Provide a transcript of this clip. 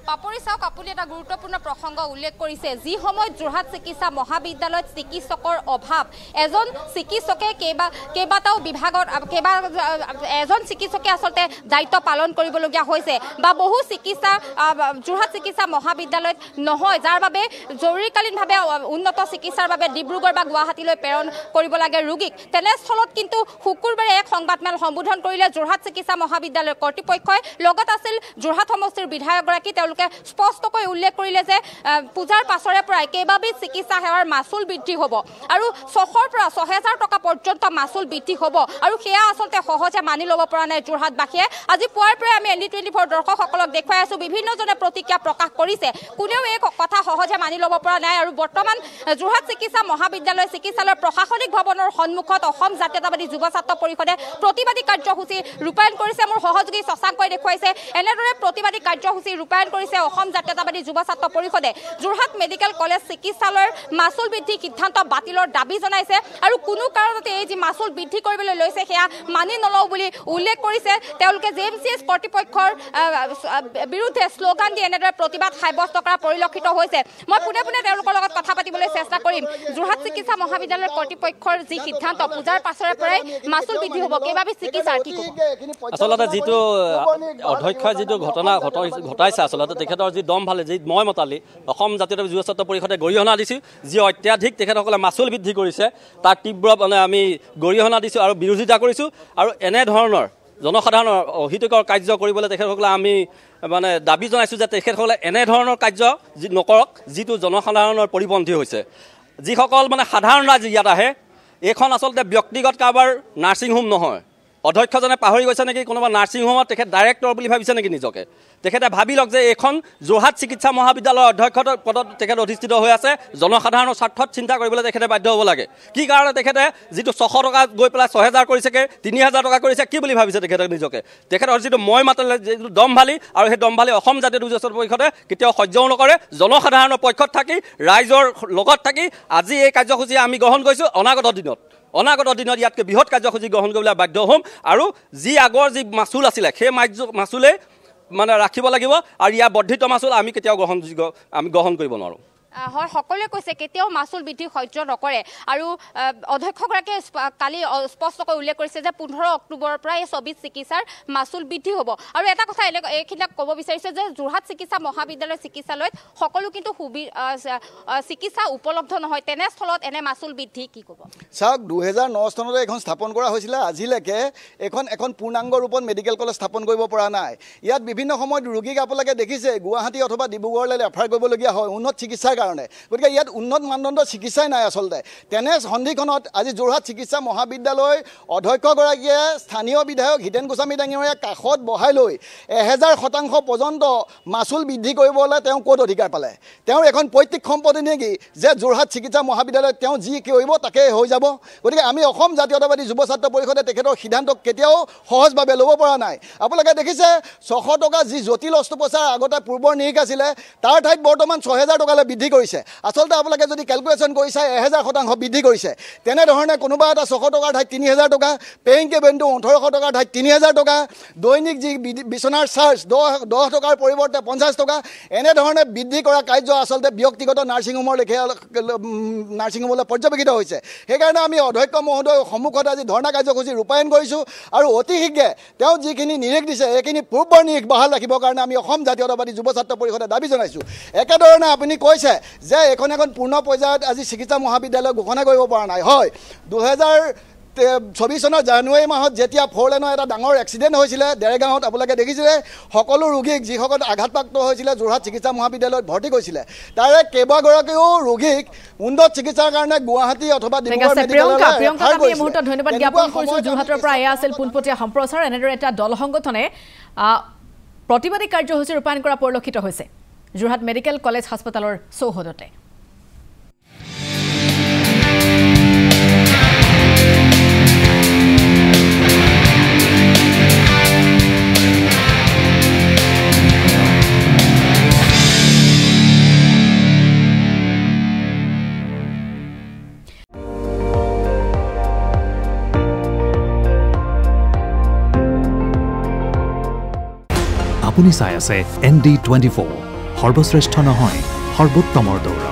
পাপৰি চাওক আপুনি এটা গুৰুত্বপূৰ্ণ প্ৰসংগ উল্লেখ কৰিছে যি সময়ত যোৰহাট চিকিৎসা মহাবিদ্যালয়ত চিকিৎসকৰ অভাৱ এজন চিকিৎসকে কেইবাটাও বিভাগত এজন চিকিৎসকে আচলতে দায়িত্ব পালন কৰিবলগীয়া হৈছে বা বহু চিকিৎসা যোৰহাট চিকিৎসা মহাবিদ্যালয়ত নহয় যাৰ বাবে জৰুৰীকালীনভাৱে উন্নত চিকিৎসাৰ বাবে ডিব্ৰুগড় বা গুৱাহাটীলৈ প্ৰেৰণ কৰিব লাগে ৰোগীক তেনেস্থলত কিন্তু শুকুৰবাৰে এক সংবাদমেল সম্বোধন কৰিলে যোৰহাট চিকিৎসা মহাবিদ্যালয়ৰ কৰ্তৃপক্ষই লগত আছিল যোৰহাট সমষ্টিৰ বিধায়কগৰাকী তেওঁলোকে স্পষ্টকৈ উল্লেখ কৰিলে যে পূজাৰ পাছৰে পৰাই কেইবাবিধ চিকিৎসা সেৱাৰ মাচুল বৃদ্ধি হ'ব আৰু 600 পৰা 6000 টকা পৰ্যন্ত মাচুল বৃদ্ধি হ'ব আৰু সেয়া আচলতে সহজে মানি ল'ব পৰা নাই যোৰহাটবাসীয়ে আজি পুৱাৰ পৰাই আমি ND24 দৰ্শকসকলক দেখুৱাই আছো বিভিন্নজনে প্ৰতিক্ৰিয়া প্ৰকাশ কৰিছে কোনেও এই কথা সহজে মানি ল'ব পৰা নাই আৰু বৰ্তমান যোৰহাট চিকিৎসা মহাবিদ্যালয় চিকিৎসালয়ৰ প্ৰশাসনিক ভৱনৰ সন্মুখত অসম জাতীয়তাবাদী যুৱ ছাত্ৰ পৰিষদে প্ৰতিবাদী কাৰ্যসূচী ৰূপায়ণ কৰিছে মোৰ সহযোগী শশাংকই দেখুৱাইছে এনেদৰে প্ৰতিবাদী কাৰ্যসূচী ৰূপায়ণ কৰিছে অসম জাতীয়তাবাদী যুৱ ছাত্ৰ পৰিষদে যোৰহাট মেডিকেল কলেজ চিকিৎসালয়ৰ মাচুল বৃদ্ধি সিদ্ধান্ত বাতিলৰ দাবী জনাইছে আৰু কোনো কাৰণতে এই যি মাচুল বৃদ্ধি কৰিবলৈ লৈছে সেয়া মানি নলওঁ বুলি উল্লেখ কৰিছে তেওঁলোকে JMCS কৰ্তৃপক্ষৰ বিৰুদ্ধে শ্লোগান দি এনেদৰে প্ৰতিবাদ সাব্যস্ত কৰা পৰিলক্ষিত হৈছে মই পুনে তেওঁলোকৰ লগত কথা পাতিবলৈ চেষ্টা কৰিম যোৰহাট চিকিৎসা মহাবিদ্যালয়ৰ কৰ্তৃপক্ষৰ যি সিদ্ধান্ত পূজাৰ পাছৰে পৰাই মাচুল বৃদ্ধি হ'ব কেইবাবিধ চিকিৎসাৰ কি আচলতে যিটো অধ্যক্ষই যিটো ঘটনা ঘটাইছে আচলতে তেখেতৰ যি দম ভালে যি মই মতালি অসম জাতীয়তাবাদী যুৱ ছাত্ৰ পৰিষদে গৰিহণা দিছোঁ যি অত্যাধিক তেখেতসকলে মাচুল বৃদ্ধি কৰিছে তাৰ তীব্ৰ আমি গৰিহণা দিছোঁ আৰু বিৰোধিতা কৰিছোঁ আৰু এনেধৰণৰ জনসাধাৰণৰ অহিতকৰ কাৰ্য কৰিবলৈ তেখেতসকলে আমি দাবী জনাইছোঁ যে তেখেতসকলে এনেধৰণৰ কাৰ্য নকৰক যিটো জনসাধাৰণৰ পৰিপন্থী হৈছে যিসকল সাধাৰণ ৰাইজ ইয়াত আহে এইখন আচলতে ব্যক্তিগত কাৰোবাৰ নাৰ্ছিং হোম নহয় অধ্যক্ষজনে পাহৰি গৈছে নেকি কোনোবা নাৰ্ছিং হোমত তেখেত ডাইৰেক্টৰ বুলি ভাবিছে নেকি নিজকে তেখেতে ভাবি লওক যে এইখন যোৰহাট চিকিৎসা মহাবিদ্যালয়ৰ অধ্যক্ষৰ পদত তেখেত অধিষ্ঠিত হৈ আছে জনসাধাৰণৰ স্বাৰ্থত চিন্তা কৰিবলৈ তেখেতে বাধ্য হ'ব লাগে কি কাৰণে তেখেতে যিটো 600 টকা গৈ পেলাই 6000 কৰিছেগৈ 3000 টকা কৰিছে কি বুলি ভাবিছে তেখেতে নিজকে তেখেতৰ যিটো মই মাতিলে যিটো দমভালি আৰু সেই দমভালি অসম জাতীয় যুৱ ছাত্ৰ পৰিষদে কেতিয়াও সহ্যও নকৰে জনসাধাৰণৰ পক্ষত থাকি ৰাইজৰ লগত থাকি আজি এই কাৰ্যসূচী আমি গ্ৰহণ কৰিছোঁ অনাগত দিনত ইয়াতকৈ বৃহৎ কাৰ্যসূচী গ্ৰহণ কৰিবলৈ বাধ্য হ'ম আৰু যি আগৰ যি মাচুল আছিলে সেই মাচুলেই ৰাখিব লাগিব আৰু ইয়াৰ বৰ্ধিত মাচুল আমি কেতিয়াও গ্ৰহণ কৰিব নোৱাৰোঁ হয় সকলোৱে কৈছে কেতিয়াও মাচুল বৃদ্ধি সহ্য নকৰে আৰু অধ্যক্ষগৰাকীয়ে কালি স্পষ্টকৈ উল্লেখ কৰিছে যে 15 অক্টোবৰৰ পৰা এই 24 চিকিৎসাৰ মাচুল বৃদ্ধি হ'ব আৰু এটা কথা এইখিনিক ক'ব বিচাৰিছে যে যোৰহাট চিকিৎসা মহাবিদ্যালয় চিকিৎসালয়ত সকলো কিন্তু চিকিৎসা উপলব্ধ নহয় তেনেস্থলত এনে মাচুল বৃদ্ধি কি ক'ব চাওক 2009 চনতে এখন স্থাপন কৰা হৈছিলে আজিলৈকে এখন পূৰ্ণাংগ ৰূপত মেডিকেল কলেজ স্থাপন কৰিব পৰা নাই ইয়াত বিভিন্ন সময়ত ৰোগীক আপোনালোকে দেখিছে গুৱাহাটী অথবা ডিব্ৰুগড়লৈ ৰেফাৰ কৰিবলগীয়া হয় উন্নত চিকিৎসাৰ কাৰণে গতিকে ইয়াত উন্নত মানদণ্ডৰ চিকিৎসাই নাই আচলতে তেনে সন্ধিখনত আজি যোৰহাট চিকিৎসা মহাবিদ্যালয় অধ্যক্ষগৰাকীয়ে স্থানীয় বিধায়ক হিতেন গোস্বামী ডাঙৰীয়াৰ কাষত বহাই লৈ 1000% পৰ্যন্ত মাচুল বৃদ্ধি কৰিবলৈ তেওঁ ক'ত অধিকাৰ পালে তেওঁৰ এখন পৈতৃক সম্পত্তি নেকি যে যোৰহাট চিকিৎসা মহাবিদ্যালয়ত তেওঁ যি কৰিব তাকে হৈ যাব গতিকে আমি অসম জাতীয়তাবাদী যুৱ ছাত্ৰ পৰিষদে তেখেতৰ সিদ্ধান্তক কেতিয়াও সহজভাৱে ল'ব পৰা নাই আপোনালোকে দেখিছে 600 টকা যি জটিল অস্ত্ৰোপচাৰ আগতে পূৰ্বৰ নিৰিখ আছিলে তাৰ ঠাইত বৰ্তমান 6000 টকালৈ বৃদ্ধি কৰিছে আচলতে আপোনালোকে যদি ক্যালকুলেশন কৰি চাই 1000% বৃদ্ধি কৰিছে তেনেধৰণে কোনোবা এটা 600 টকাৰ ঠাইত 3000 টকা পেইং কেবিনটো 1800 টকাৰ ঠাইত 3000 টকা দৈনিক যি বিছনাৰ চাৰ্জ 10 টকাৰ পৰিৱৰ্তে 50 টকা এনেধৰণে বৃদ্ধি কৰা কাৰ্য আচলতে ব্যক্তিগত নাৰ্ছিং হোমৰ লেখীয়া নাৰ্ছিং হোমলৈ পৰ্যবেক্ষিত হৈছে সেইকাৰণে আমি অধ্যক্ষ মহোদয়ৰ সন্মুখত আজি ধৰ্ণা কাৰ্যসূচী ৰূপায়ণ কৰিছোঁ আৰু অতি শীঘ্ৰে তেওঁ যিখিনি নিৰ্দেশ দিছে এইখিনি পূৰ্বৰ নিৰ্দেশ বহাল ৰাখিবৰ কাৰণে আমি অসম জাতীয়তাবাদী যুৱ ছাত্ৰ পৰিষদে দাবী জনাইছোঁ একেধৰণে আপুনি কৈছে যে এখন পূৰ্ণ পৰ্যায়ত আজি চিকিৎসা মহাবিদ্যালয় ঘোষণা কৰিব পৰা নাই হয় 2024 চনৰ জানুৱাৰী মাহত যেতিয়া 4 লেনৰ এটা ডাঙৰ এক্সিডেণ্ট হৈছিলে দেৰগাঁৱত আপোনালোকে দেখিছিলে সকলো ৰোগীক যিসকল আঘাতপ্ৰাপ্ত হৈছিলে যোৰহাট চিকিৎসা মহাবিদ্যালয়ত ভৰ্তি কৰিছিলে তাৰে কেইবাগৰাকীও ৰোগীক উন্নত চিকিৎসাৰ কাৰণে গুৱাহাটী অথবা ডিব্ৰুগড় মেডিকেললৈ মুহূৰ্তত ধন্যবাদ জ্ঞাপন কৰিছোঁ যোৰহাটৰ পৰা এয়া আছিল পোনপটীয়া সম্প্ৰচাৰ এনেদৰে এটা দল সংগঠনে প্ৰতিবাদী কাৰ্যসূচী ৰূপায়ণ কৰা পৰিলক্ষিত হৈছে যোৰহাট মেডিকেল কলেজ হাস্পতালৰ চৌহদতে আপুনি চাই আছে ND24 সৰ্বশ্ৰেষ্ঠ নহয় সৰ্বোত্তমৰ দৌৰ